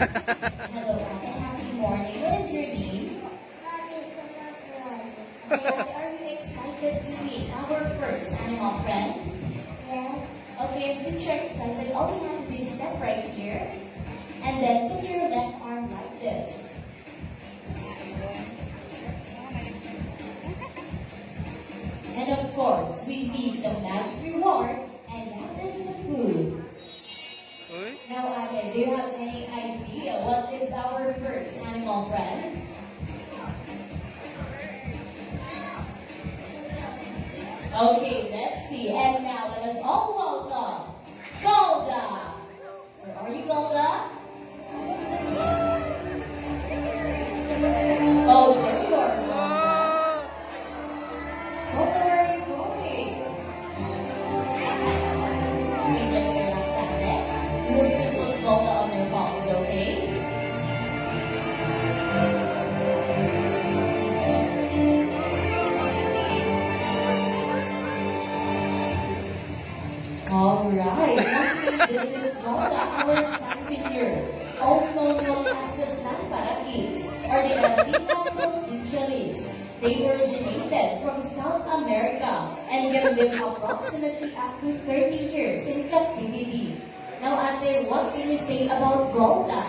Hello, Ate. Happy morning. What is your name? Okay, Ate, are you excited to meet our first animal friend? Yes. Okay, and since you're excited, all we have to do is step right here. And then put your left arm like this. And of course, we need the magic reward, and that is the food. Now, Ate, do you have any idea what is our first animal friend? Okay, let's see. And now let us all welcome Golda. Where are you, Golda? Oh, there you are, Golda. Golda, where are you going? Okay, just relax a bit. You will still put Golda on your palms, okay? Alright, once again, this is Golda, our sandpiper, also known as the sand parakeets, or the Arabitas vestigialis. They originated from South America and can live approximately up to 30 years in captivity. Now, Ate, what can you say about Golda?